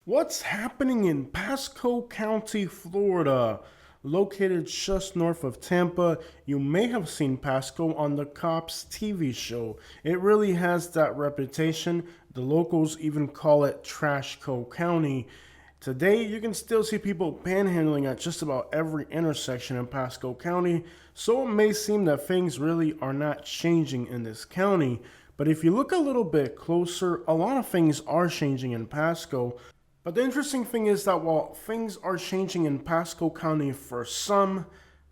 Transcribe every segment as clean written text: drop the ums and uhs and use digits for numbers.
What's happening in Pasco County, Florida? Located just north of Tampa, you may have seen Pasco on the Cops TV show. It really has that reputation. The locals even call it Trashco County. Today, you can still see people panhandling at just about every intersection in Pasco County, so it may seem that things really are not changing in this county. But if you look a little bit closer, a lot of things are changing in Pasco. But the interesting thing is that while things are changing in Pasco County for some,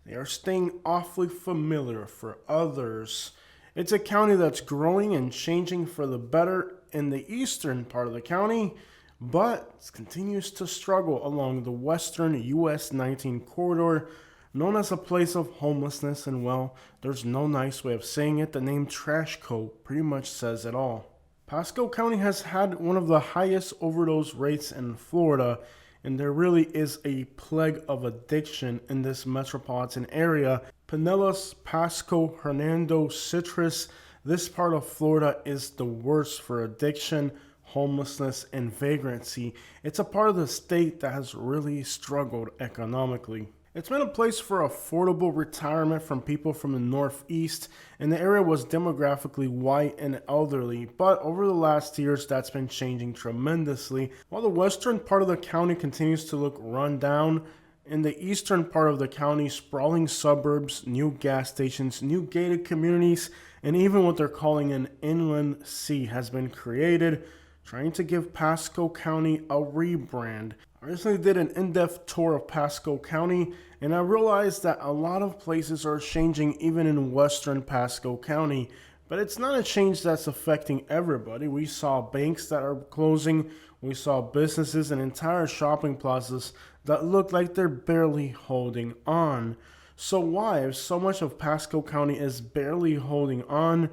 they are staying awfully familiar for others. It's a county that's growing and changing for the better in the eastern part of the county, but continues to struggle along the western US 19 corridor, known as a place of homelessness, and well, there's no nice way of saying it. The name Trashco pretty much says it all. Pasco County has had one of the highest overdose rates in Florida, and there really is a plague of addiction in this metropolitan area. Pinellas, Pasco, Hernando, Citrus, this part of Florida is the worst for addiction, homelessness, and vagrancy. It's a part of the state that has really struggled economically. It's been a place for affordable retirement from people from the Northeast, and the area was demographically white and elderly, but over the last years that's been changing tremendously. While the western part of the county continues to look run down, in the eastern part of the county, sprawling suburbs, new gas stations, new gated communities, and even what they're calling an inland sea has been created, trying to give Pasco County a rebrand. I recently did an in-depth tour of Pasco County, and I realized that a lot of places are changing even in western Pasco County. But it's not a change that's affecting everybody. We saw banks that are closing, we saw businesses and entire shopping plazas that look like they're barely holding on. So why, if so much of Pasco County is barely holding on,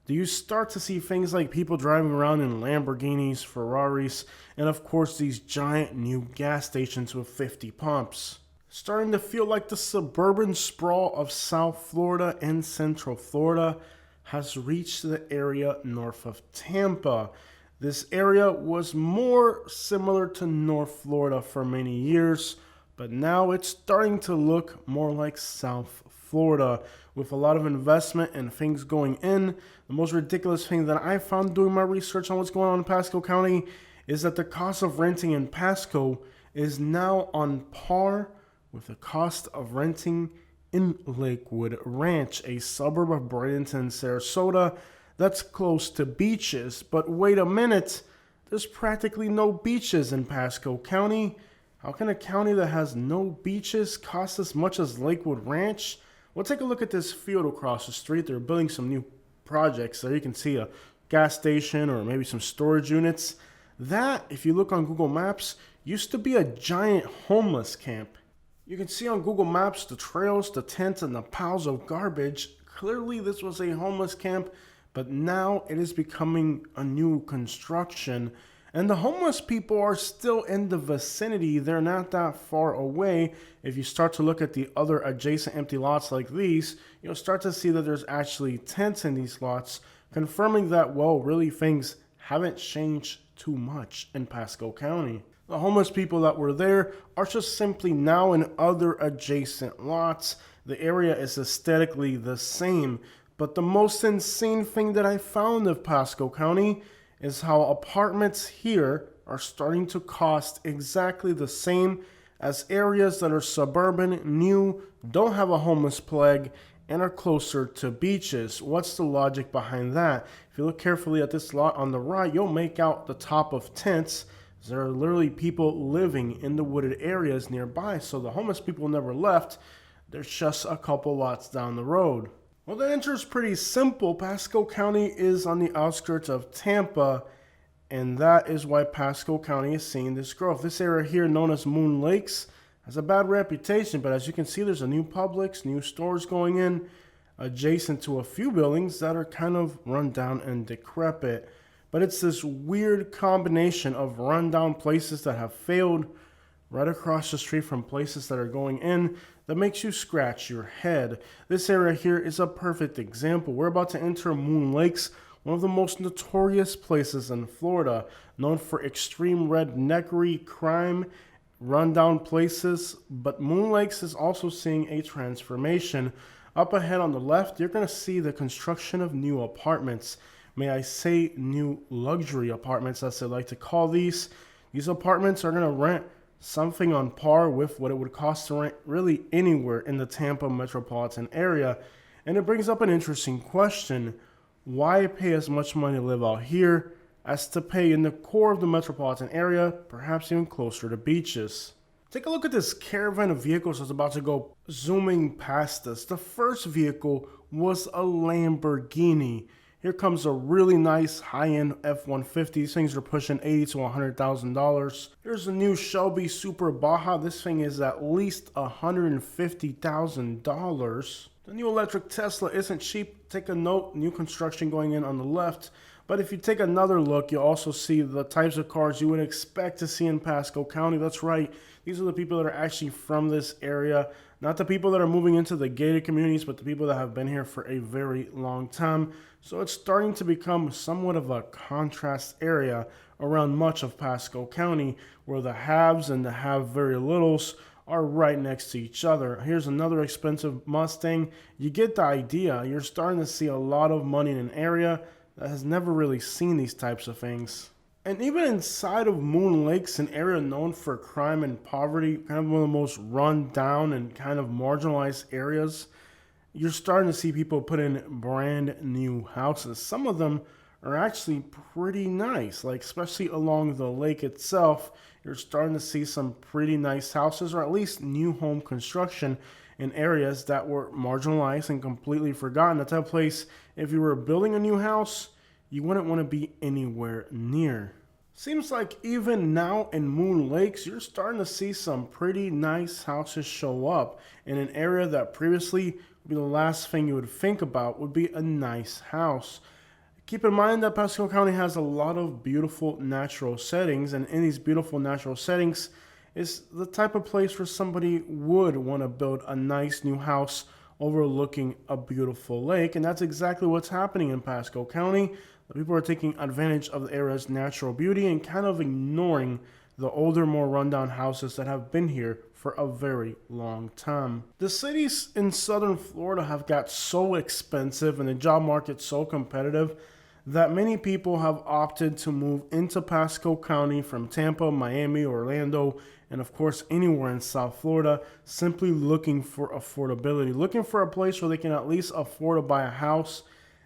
do you start to see things like people driving around in Lamborghinis, Ferraris, and of course these giant new gas stations with 50 pumps? Starting to feel like the suburban sprawl of South Florida and Central Florida has reached the area north of Tampa. This area was more similar to North Florida for many years, but now it's starting to look more like South Florida, with a lot of investment and things going in. The most ridiculous thing that I found doing my research on what's going on in Pasco County is that the cost of renting in Pasco is now on par with the cost of renting in Lakewood Ranch, a suburb of Bradenton, Sarasota, that's close to beaches. But wait a minute, there's practically no beaches in Pasco County. How can a county that has no beaches cost as much as Lakewood Ranch? Well, take a look at this field across the street. They're building some new projects there. You can see a gas station or maybe some storage units. That, if you look on Google Maps, used to be a giant homeless camp. You can see on Google Maps the trails, the tents, and the piles of garbage. Clearly, this was a homeless camp, but now it is becoming a new construction. And the homeless people are still in the vicinity. They're not that far away. If you start to look at the other adjacent empty lots like these, you'll start to see that there's actually tents in these lots, confirming that, well, really things haven't changed too much in Pasco County. The homeless people that were there are just simply now in other adjacent lots. The area is aesthetically the same. But the most insane thing that I found of Pasco County is how apartments here are starting to cost exactly the same as areas that are suburban, new, don't have a homeless plague, and are closer to beaches. What's the logic behind that? If you look carefully at this lot on the right, you'll make out the top of tents. There are literally people living in the wooded areas nearby, so the homeless people never left. There's just a couple lots down the road. Well, the answer is pretty simple. Pasco County is on the outskirts of Tampa, and that is why Pasco County is seeing this growth. This area here, known as Moon Lakes, has a bad reputation, but as you can see, there's a new Publix, new stores going in, adjacent to a few buildings that are kind of run down and decrepit. But it's this weird combination of rundown places that have failed right across the street from places that are going in that makes you scratch your head. This area here is a perfect example. We're about to enter Moon Lakes, one of the most notorious places in Florida, known for extreme redneckery, crime, rundown places. But Moon Lakes is also seeing a transformation. Up ahead on the left, you're going to see the construction of new apartments. May I say new luxury apartments, as they like to call these. These apartments are going to rent something on par with what it would cost to rent really anywhere in the Tampa metropolitan area. And it brings up an interesting question. Why pay as much money to live out here as to pay in the core of the metropolitan area, perhaps even closer to beaches? Take a look at this caravan of vehicles that's about to go zooming past us. The first vehicle was a Lamborghini. Here comes a really nice high-end F-150. These things are pushing $80,000 to $100,000. Here's a new Shelby Super Baja. This thing is at least $150,000. The new electric Tesla isn't cheap. Take a note, new construction going in on the left. But if you take another look, you'll also see the types of cars you would expect to see in Pasco County. That's right. These are the people that are actually from this area. Not the people that are moving into the gated communities, but the people that have been here for a very long time. So it's starting to become somewhat of a contrast area around much of Pasco County, where the haves and the have very littles are right next to each other. Here's another expensive Mustang. You get the idea. You're starting to see a lot of money in an area that has never really seen these types of things. And even inside of Moon Lakes, an area known for crime and poverty, kind of one of the most run down and kind of marginalized areas, you're starting to see people put in brand new houses. Some of them are actually pretty nice, like especially along the lake itself. You're starting to see some pretty nice houses, or at least new home construction in areas that were marginalized and completely forgotten. The type of place, if you were building a new house, you wouldn't want to be anywhere near. Seems like even now in Moon Lakes, you're starting to see some pretty nice houses show up in an area that previously would be the last thing you would think about would be a nice house. Keep in mind that Pasco County has a lot of beautiful natural settings, and in these beautiful natural settings is the type of place where somebody would want to build a nice new house overlooking a beautiful lake. And that's exactly what's happening in Pasco County. The people are taking advantage of the area's natural beauty and kind of ignoring the older, more rundown houses that have been here for a very long time. The cities in southern Florida have got so expensive and the job market so competitive that many people have opted to move into Pasco County from Tampa, Miami, Orlando, and of course anywhere in South Florida, simply looking for affordability, looking for a place where they can at least afford to buy a house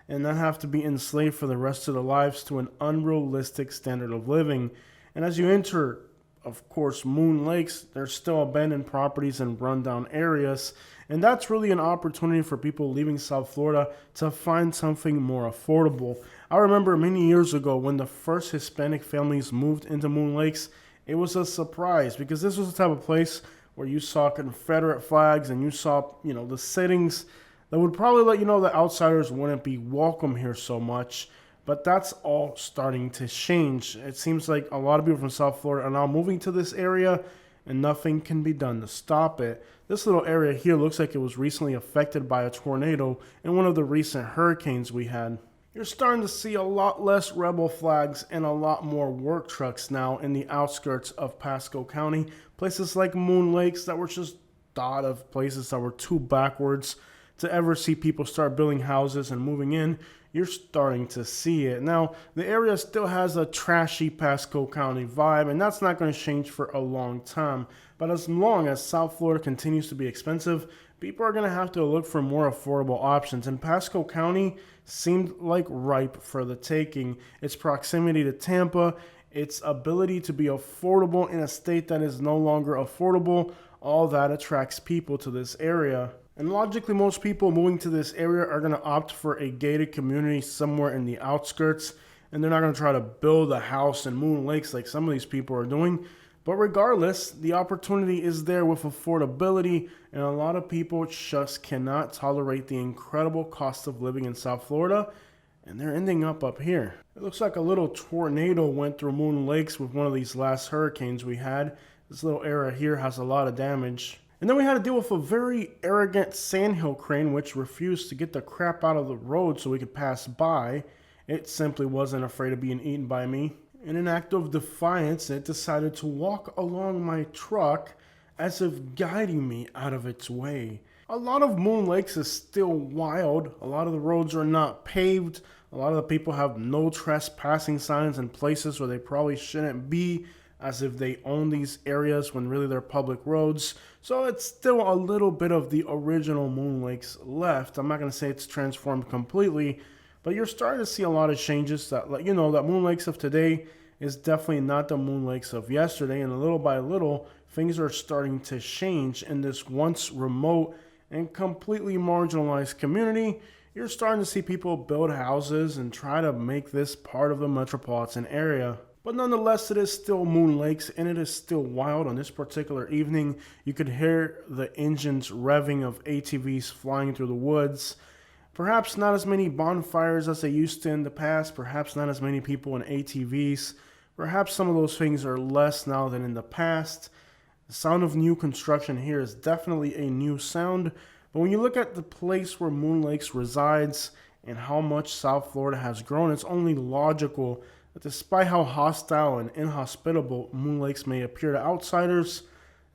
and not have to be enslaved for the rest of their lives to an unrealistic standard of living. And as you enter, of course, Moon Lakes, there's still abandoned properties in rundown areas, and that's really an opportunity for people leaving South Florida to find something more affordable. I remember many years ago when the first Hispanic families moved into Moon Lakes, it was a surprise because this was the type of place where you saw Confederate flags and you saw, the settings that would probably let you know that outsiders wouldn't be welcome here so much. But that's all starting to change. It seems like a lot of people from South Florida are now moving to this area and nothing can be done to stop it. This little area here looks like it was recently affected by a tornado in one of the recent hurricanes we had. You're starting to see a lot less rebel flags and a lot more work trucks now in the outskirts of Pasco County. Places like Moon Lakes that were just thought of places that were too backwards to ever see people start building houses and moving in. You're starting to see it. Now, the area still has a trashy Pasco County vibe, and that's not going to change for a long time. But as long as South Florida continues to be expensive, people are going to have to look for more affordable options. And Pasco County seemed like ripe for the taking. Its proximity to Tampa, its ability to be affordable in a state that is no longer affordable, all that attracts people to this area. And logically, most people moving to this area are going to opt for a gated community somewhere in the outskirts, and they're not going to try to build a house in Moon Lakes like some of these people are doing. But regardless, the opportunity is there with affordability, and a lot of people just cannot tolerate the incredible cost of living in South Florida, and they're ending up here. It looks like a little tornado went through Moon Lakes with one of these last hurricanes we had. This little area here has a lot of damage. And then we had to deal with a very arrogant sandhill crane which refused to get the crap out of the road so we could pass by. It simply wasn't afraid of being eaten by me. In an act of defiance, it decided to walk along my truck as if guiding me out of its way. A lot of Moon Lakes is still wild. A lot of the roads are not paved. A lot of the people have no trespassing signs in places where they probably shouldn't be, as if they own these areas when really they're public roads. So it's still a little bit of the original Moon Lakes left. I'm not going to say it's transformed completely, but you're starting to see a lot of changes that, that Moon Lakes of today is definitely not the Moon Lakes of yesterday. And little by little, things are starting to change in this once remote and completely marginalized community. You're starting to see people build houses and try to make this part of the metropolitan area. But nonetheless, it is still Moon Lakes, and it is still wild. On this particular evening, you could hear the engines revving of ATVs flying through the woods. Perhaps not as many bonfires as they used to in the past. Perhaps not as many people in ATVs. Perhaps some of those things are less now than in the past. The sound of new construction here is definitely a new sound. But when you look at the place where Moon Lakes resides and how much South Florida has grown, it's only logical that despite how hostile and inhospitable Moon Lakes may appear to outsiders,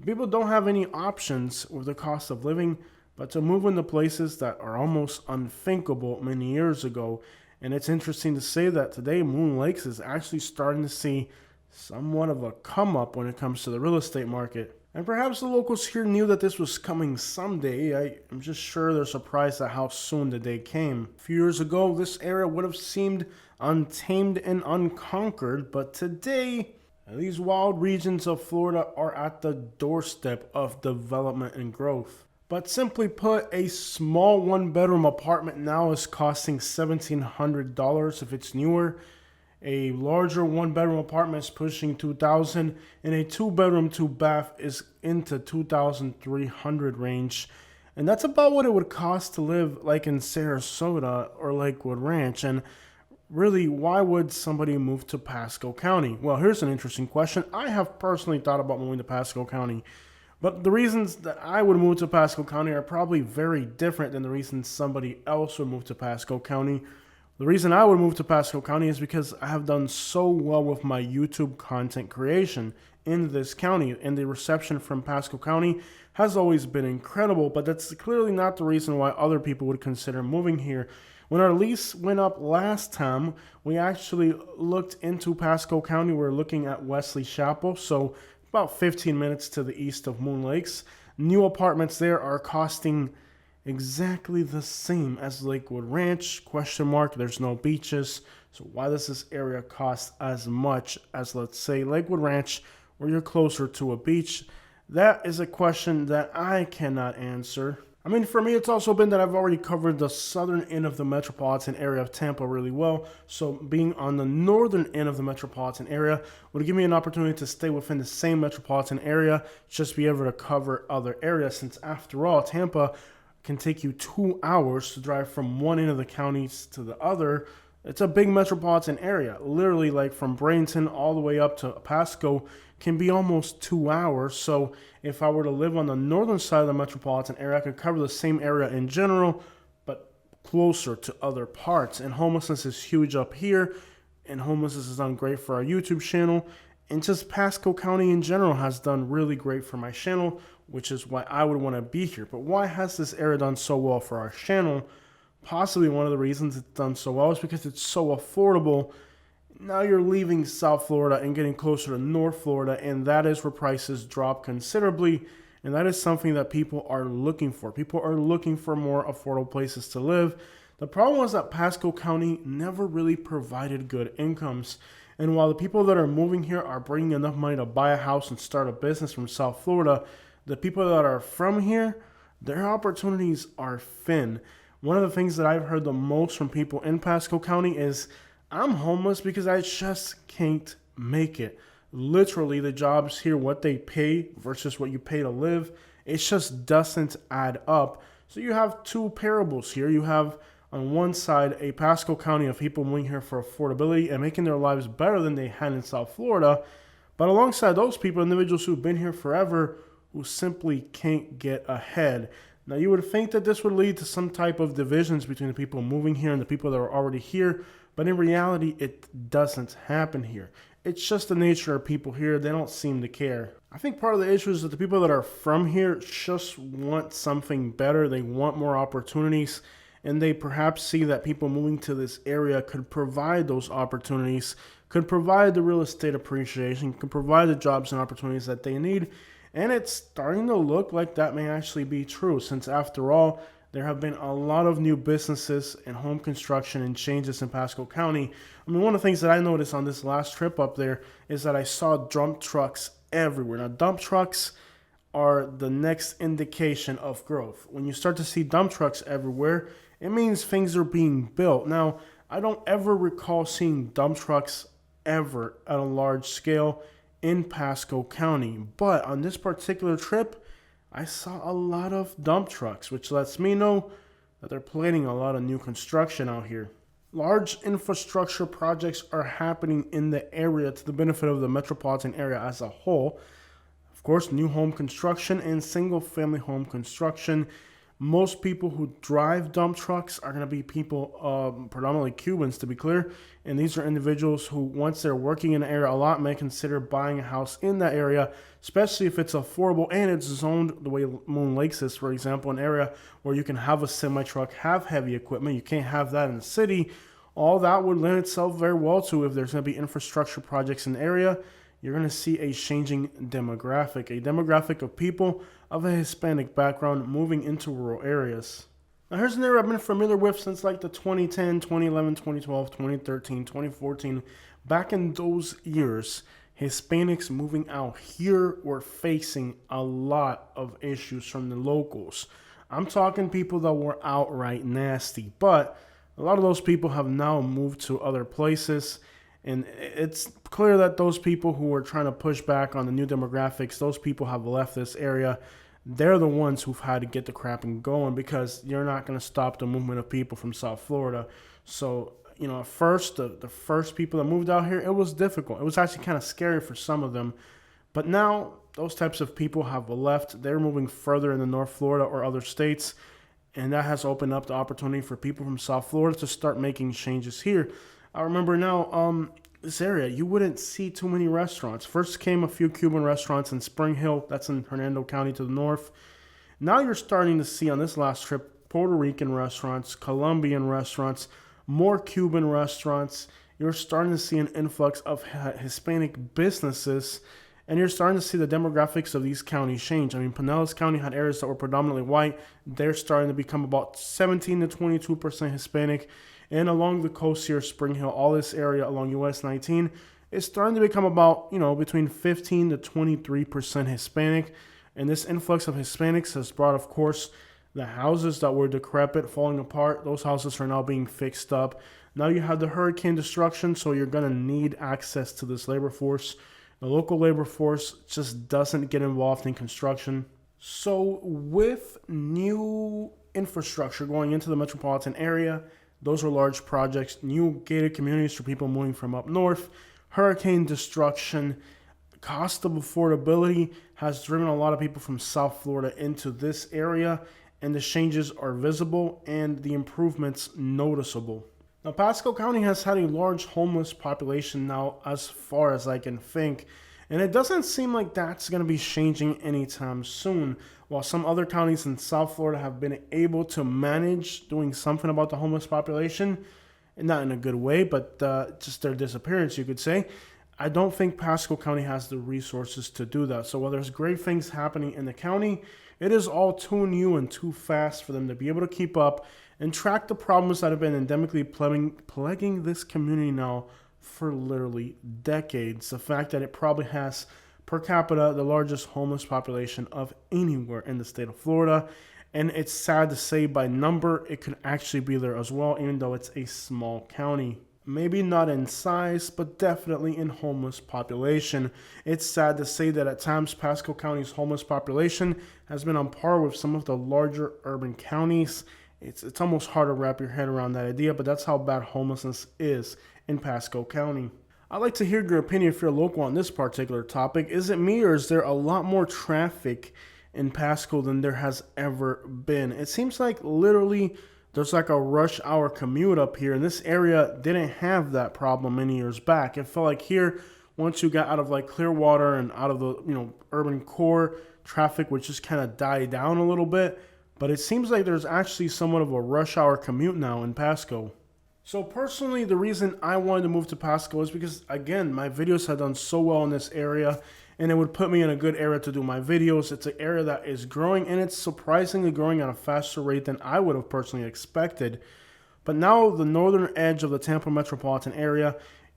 people don't have any options with the cost of living but to move into places that are almost unthinkable many years ago. And it's interesting to say that today Moon Lakes is actually starting to see somewhat of a come up when it comes to the real estate market. And perhaps the locals here knew that this was coming someday. I'm just sure they're surprised at how soon the day came. A few years ago, this area would have seemed untamed and unconquered, but today, these wild regions of Florida are at the doorstep of development and growth. But simply put, a small one-bedroom apartment now is costing $1,700 if it's newer. A larger one-bedroom apartment is pushing $2,000, and a two-bedroom, two-bath is into $2,300 range. And that's about what it would cost to live like in Sarasota or Lakewood Ranch. And really, why would somebody move to Pasco County? Well, here's an interesting question. I have personally thought about moving to Pasco County, but the reasons that I would move to Pasco County are probably very different than the reasons somebody else would move to Pasco County. The reason I would move to Pasco County is because I have done so well with my YouTube content creation in this county, and the reception from Pasco County has always been incredible, but that's clearly not the reason why other people would consider moving here. When our lease went up last time, we actually looked into Pasco County. We're looking at Wesley Chapel, so about 15 minutes to the east of Moon Lakes. New apartments there are costing exactly the same as Lakewood Ranch, ? There's no beaches, so why does this area cost as much as, let's say, Lakewood Ranch, where you're closer to a beach? That is a question that I cannot answer. I mean, for me, it's also been that I've already covered the southern end of the metropolitan area of Tampa really well, so being on the northern end of the metropolitan area would give me an opportunity to stay within the same metropolitan area, just be able to cover other areas, since after all, Tampa can take you 2 hours to drive from one end of the counties to the other. It's a big metropolitan area. Literally, like from Bradenton all the way up to Pasco can be almost 2 hours. So if I were to live on the northern side of the metropolitan area, I could cover the same area in general, but closer to other parts. And homelessness is huge up here, and homelessness has done great for our YouTube channel. And just Pasco County in general has done really great for my channel, which is why I would want to be here. But why has this area done so well for our channel? Possibly one of the reasons it's done so well is because it's so affordable. Now you're leaving South Florida and getting closer to North Florida, and that is where prices drop considerably. And that is something that people are looking for. People are looking for more affordable places to live. The problem was that Pasco County never really provided good incomes. And while the people that are moving here are bringing enough money to buy a house and start a business from South Florida, the people that are from here, their opportunities are thin. One of the things that I've heard the most from people in Pasco County is, I'm homeless because I just can't make it. Literally, the jobs here, what they pay versus what you pay to live, it just doesn't add up. So you have two parables here. You have on one side a Pasco County of people moving here for affordability and making their lives better than they had in South Florida. But alongside those people, individuals who've been here forever who simply can't get ahead. Now, you would think that this would lead to some type of divisions between the people moving here and the people that are already here, but in reality, it doesn't happen here. It's just the nature of people here. They don't seem to care. I think part of the issue is that the people that are from here just want something better. They want more opportunities, and they perhaps see that people moving to this area could provide those opportunities, could provide the real estate appreciation, could provide the jobs and opportunities that they need. And it's starting to look like that may actually be true, since after all, there have been a lot of new businesses and home construction and changes in Pasco County. I mean, one of the things that I noticed on this last trip up there is that I saw dump trucks everywhere. Now, dump trucks are the next indication of growth. When you start to see dump trucks everywhere, it means things are being built. Now, I don't ever recall seeing dump trucks ever at a large scale in Pasco County, but on this particular trip, I saw a lot of dump trucks, which lets me know that they're planning a lot of new construction out here. Large infrastructure projects are happening in the area to the benefit of the metropolitan area as a whole. Of course, new home construction and single-family home construction. Most people who drive dump trucks are going to be people, predominantly Cubans to be clear, and these are individuals who, once they're working in the area a lot, may consider buying a house in that area, especially if it's affordable and it's zoned the way Moon Lakes is, for example, an area where you can have a semi-truck, have heavy equipment. You can't have that in the city. All that would lend itself very well to if there's going to be infrastructure projects in the area. You're going to see a changing demographic of people of a Hispanic background moving into rural areas. Now, here's an area I've been familiar with since like the 2010, 2011, 2012, 2013, 2014. Back in those years, Hispanics moving out here were facing a lot of issues from the locals. I'm talking people that were outright nasty, but a lot of those people have now moved to other places. And it's clear that those people who are trying to push back on the new demographics, those people have left this area. They're the ones who've had to get the crapping going because you're not going to stop the movement of people from South Florida. So, at first, the first people that moved out here, it was difficult. It was actually kind of scary for some of them. But now those types of people have left. They're moving further into North Florida or other states. And that has opened up the opportunity for people from South Florida to start making changes here. I remember now, this area, you wouldn't see too many restaurants. First came a few Cuban restaurants in Spring Hill. That's in Hernando County to the north. Now you're starting to see on this last trip, Puerto Rican restaurants, Colombian restaurants, more Cuban restaurants. You're starting to see an influx of Hispanic businesses, and you're starting to see the demographics of these counties change. I mean, Pinellas County had areas that were predominantly white. They're starting to become about 17 to 22% Hispanic. And along the coast here, Spring Hill, all this area along US 19, is starting to become about, between 15 to 23% Hispanic. And this influx of Hispanics has brought, of course, the houses that were decrepit, falling apart. Those houses are now being fixed up. Now you have the hurricane destruction, so you're going to need access to this labor force. The local labor force just doesn't get involved in construction. So with new infrastructure going into the metropolitan area, those are large projects, new gated communities for people moving from up north, hurricane destruction, cost of affordability has driven a lot of people from South Florida into this area, and the changes are visible and the improvements noticeable. Now, Pasco County has had a large homeless population now as far as I can think, and it doesn't seem like that's going to be changing anytime soon. While some other counties in South Florida have been able to manage doing something about the homeless population, and not in a good way, but just their disappearance, you could say, I don't think Pasco County has the resources to do that. So while there's great things happening in the county, it is all too new and too fast for them to be able to keep up and track the problems that have been endemically plaguing this community now for literally decades. The fact that it probably has per capita the largest homeless population of anywhere in the state of Florida. And it's sad to say by number, it could actually be there as well, even though it's a small county. Maybe not in size, but definitely in homeless population. It's sad to say that at times Pasco County's homeless population has been on par with some of the larger urban counties. It's almost hard to wrap your head around that idea, but that's how bad homelessness is in Pasco County. I'd like to hear your opinion if you're local on this particular topic. Is it me, or is there a lot more traffic in Pasco than there has ever been? It seems like literally there's like a rush hour commute up here, and this area didn't have that problem many years back. It felt like here, once you got out of like Clearwater and out of the urban core, traffic would just kind of die down a little bit. But it seems like there's actually somewhat of a rush hour commute now in Pasco. So personally, the reason I wanted to move to Pasco is because, again, my videos had done so well in this area, and it would put me in a good area to do my videos. It's an area that is growing, and it's surprisingly growing at a faster rate than I would have personally expected. But now the northern edge of the Tampa metropolitan area,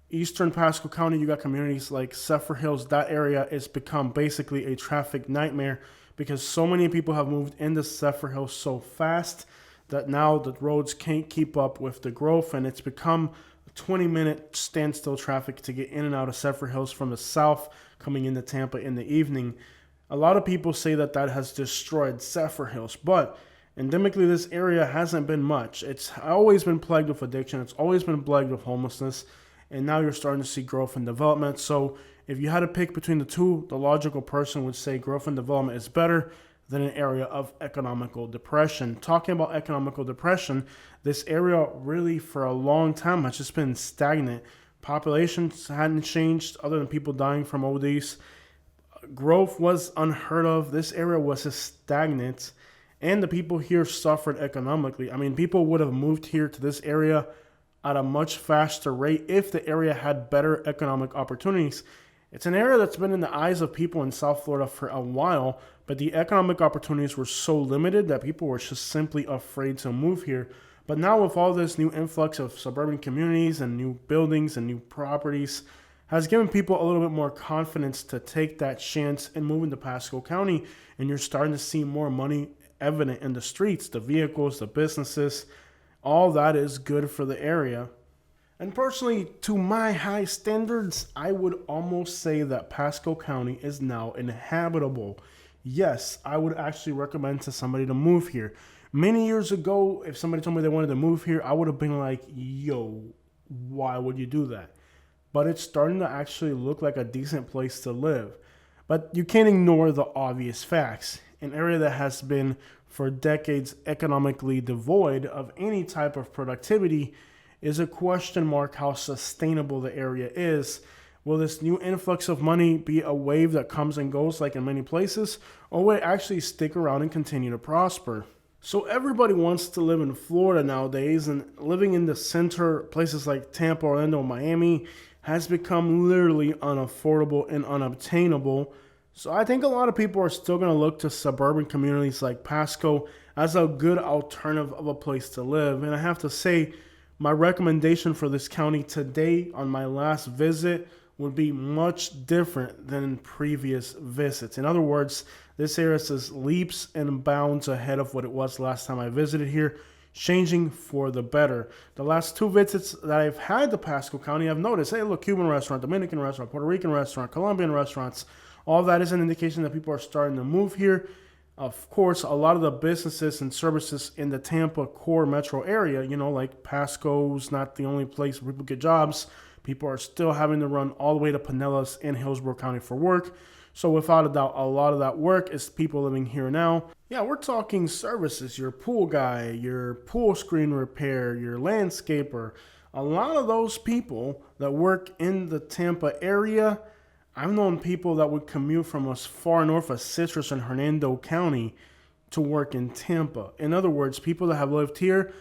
eastern Pasco County, you got communities like Zephyr Hills. That area has become basically a traffic nightmare because so many people have moved into Zephyr Hills so fast that now the roads can't keep up with the growth, and it's become a 20-minute standstill traffic to get in and out of Zephyr Hills from the south coming into Tampa in the evening. A lot of people say that has destroyed Zephyr Hills, but endemically this area hasn't been much. It's always been plagued with addiction. It's always been plagued with homelessness, and now you're starting to see growth and development. So if you had to pick between the two, the logical person would say growth and development is better than an area of economical depression. Talking about economical depression, this area really for a long time has just been stagnant. Populations hadn't changed other than people dying from ODs. Growth was unheard of. This area was just stagnant, and the people here suffered economically. I mean, people would have moved here to this area at a much faster rate if the area had better economic opportunities. It's an area that's been in the eyes of people in South Florida for a while, but the economic opportunities were so limited that people were just simply afraid to move here. But now with all this new influx of suburban communities and new buildings and new properties has given people a little bit more confidence to take that chance and move into Pasco County, and you're starting to see more money evident in the streets, the vehicles, the businesses. All that is good for the area. And personally, to my high standards, I would almost say that Pasco County is now inhabitable. Yes, I would actually recommend to somebody to move here. Many years ago, if somebody told me they wanted to move here, I would have been like, yo, why would you do that? But it's starting to actually look like a decent place to live. But you can't ignore the obvious facts. An area that has been for decades economically devoid of any type of productivity is a question mark how sustainable the area is. Will this new influx of money be a wave that comes and goes like in many places, or will it actually stick around and continue to prosper? So everybody wants to live in Florida nowadays, and living in the center, places like Tampa, Orlando, Miami, has become literally unaffordable and unobtainable. So I think a lot of people are still going to look to suburban communities like Pasco as a good alternative of a place to live. And I have to say, my recommendation for this county today on my last visit would be much different than in previous visits. In other words, this area is leaps and bounds ahead of what it was last time I visited here, changing for the better. The last two visits that I've had to Pasco County, I've noticed, hey, look, Cuban restaurant, Dominican restaurant, Puerto Rican restaurant, Colombian restaurants, all that is an indication that people are starting to move here. Of course, a lot of the businesses and services in the Tampa core metro area, like Pasco's not the only place where people get jobs. People are still having to run all the way to Pinellas in Hillsborough County for work. So without a doubt, a lot of that work is people living here now. Yeah, we're talking services, your pool guy, your pool screen repair, your landscaper. A lot of those people that work in the Tampa area, I've known people that would commute from as far north as Citrus and Hernando County to work in Tampa. In other words, people that have lived here,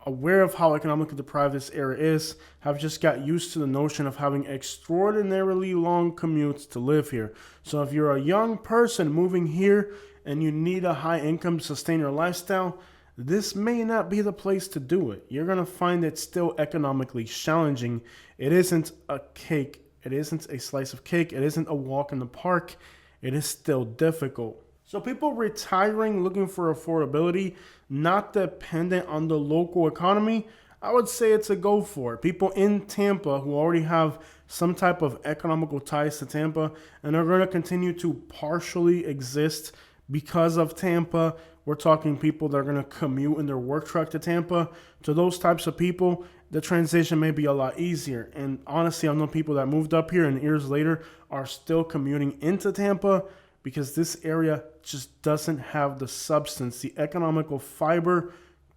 aware of how economically deprived this area is, have just got used to the notion of having extraordinarily long commutes to live here. So if you're a young person moving here and you need a high income to sustain your lifestyle, this may not be the place to do it. You're going to find it still economically challenging. It isn't a cake. It isn't a slice of cake. It isn't a walk in the park. It is still difficult. So people retiring looking for affordability, not dependent on the local economy, I would say it's a go for it. People in Tampa who already have some type of economical ties to Tampa and are going to continue to partially exist because of Tampa. We're talking people that are going to commute in their work truck to Tampa. To those types of people, the transition may be a lot easier. And honestly, I know people that moved up here and years later are still commuting into Tampa because this area just doesn't have the substance, the economical fiber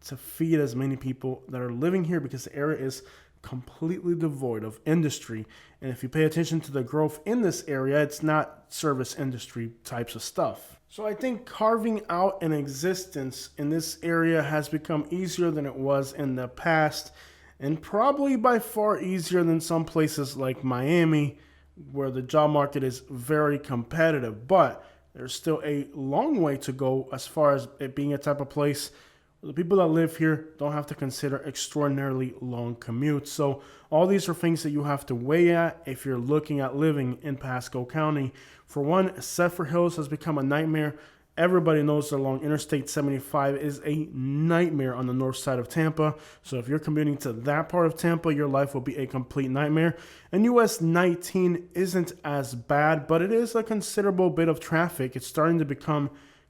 to feed as many people that are living here, because the area is completely devoid of industry. And if you pay attention to the growth in this area, it's not service industry types of stuff. So I think carving out an existence in this area has become easier than it was in the past, and probably by far easier than some places like Miami, where the job market is very competitive. But there's still a long way to go as far as it being a type of place the people that live here don't have to consider extraordinarily long commutes. So all these are things that you have to weigh at if you're looking at living in Pasco County. For one, Zephyr Hills has become a nightmare. Everybody knows that along Interstate 75 is a nightmare on the north side of Tampa. So if you're commuting to that part of Tampa, your life will be a complete nightmare. And US 19 isn't as bad, but it is a considerable bit of traffic. It's starting to become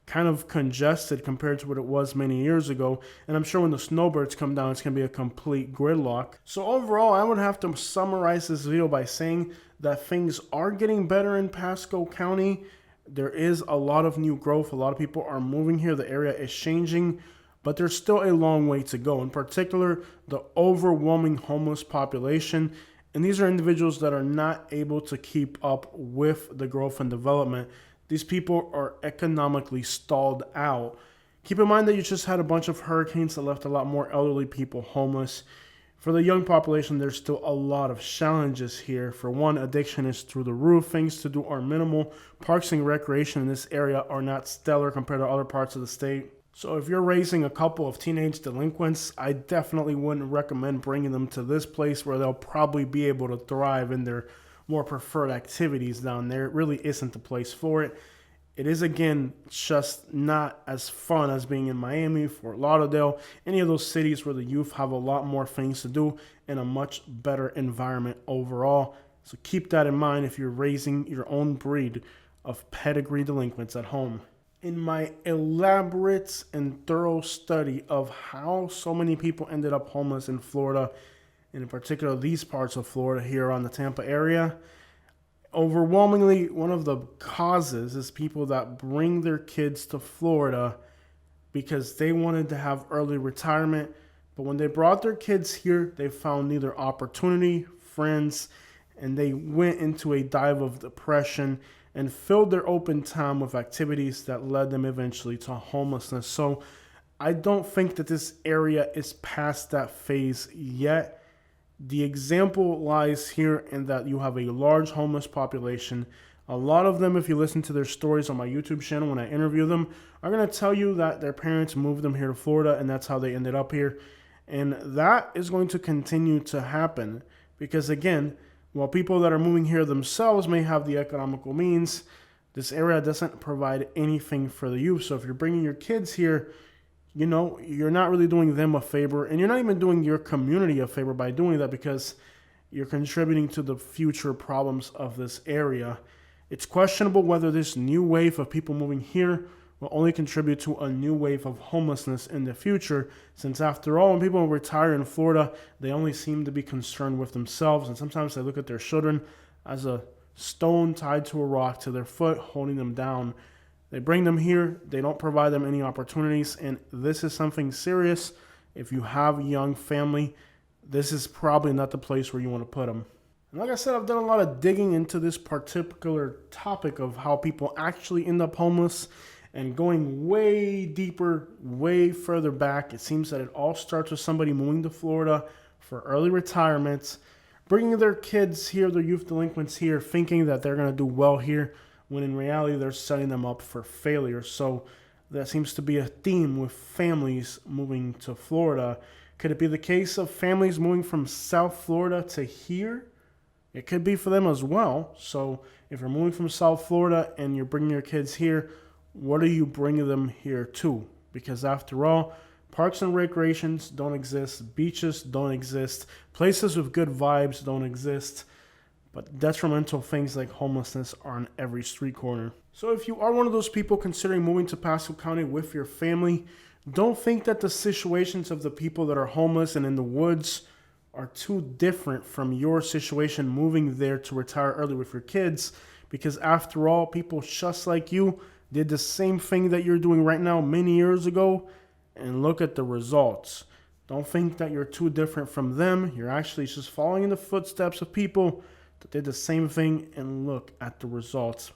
kind of congested compared to what it was many years ago. And I'm sure when the snowbirds come down, it's going to be a complete gridlock. So overall, I would have to summarize this video by saying that things are getting better in Pasco County. There is a lot of new growth. A lot of people are moving here. The area is changing, but there's still a long way to go. In particular, the overwhelming homeless population. And these are individuals that are not able to keep up with the growth and development. These people are economically stalled out. Keep in mind that you just had a bunch of hurricanes that left a lot more elderly people homeless. For the young population, there's still a lot of challenges here. For one, addiction is through the roof. Things to do are minimal. Parks and recreation in this area are not stellar compared to other parts of the state. So if you're raising a couple of teenage delinquents, I definitely wouldn't recommend bringing them to this place where they'll probably be able to thrive in their more preferred activities down there. It really isn't the place for it. It is, again, just not as fun as being in Miami, Fort Lauderdale, any of those cities where the youth have a lot more things to do and a much better environment overall. So keep that in mind if you're raising your own breed of pedigree delinquents at home. In my elaborate and thorough study of how so many people ended up homeless in Florida, and in particular these parts of Florida here around the Tampa area, overwhelmingly one of the causes is people that bring their kids to Florida because they wanted to have early retirement. But when they brought their kids here, they found neither opportunity, friends, and they went into a dive of depression and filled their open time with activities that led them eventually to homelessness. So I don't think that this area is past that phase yet. The example lies here in that you have a large homeless population. A lot of them, if you listen to their stories on my YouTube channel when I interview them, are going to tell you that their parents moved them here to Florida and that's how they ended up here. And that is going to continue to happen because, again, while people that are moving here themselves may have the economical means, this area doesn't provide anything for the youth. So if you're bringing your kids here, you know, you're not really doing them a favor, and you're not even doing your community a favor by doing that because you're contributing to the future problems of this area. It's questionable whether this new wave of people moving here will only contribute to a new wave of homelessness in the future, since after all, when people retire in Florida, they only seem to be concerned with themselves, and sometimes they look at their children as a stone tied to a rock to their foot, holding them down. They bring them here, they don't provide them any opportunities, and this is something serious. If you have a young family, this is probably not the place where you want to put them. And like I said, I've done a lot of digging into this particular topic of how people actually end up homeless, and going way deeper, way further back, it seems that it all starts with somebody moving to Florida for early retirement, bringing their kids here, their youth delinquents here, thinking that they're going to do well here, when in reality they're setting them up for failure. So that seems to be a theme with families moving to Florida. Could it be the case of families moving from South Florida to here? It could be for them as well. So if you're moving from South Florida and you're bringing your kids here, what are you bringing them here to? Because after all, parks and recreations don't exist, beaches don't exist, places with good vibes don't exist. But detrimental things like homelessness are on every street corner. So if you are one of those people considering moving to Pasco County with your family, don't think that the situations of the people that are homeless and in the woods are too different from your situation moving there to retire early with your kids. Because after all, people just like you did the same thing that you're doing right now many years ago, and look at the results. Don't think that you're too different from them. You're actually just following in the footsteps of people that did the same thing, and look at the results.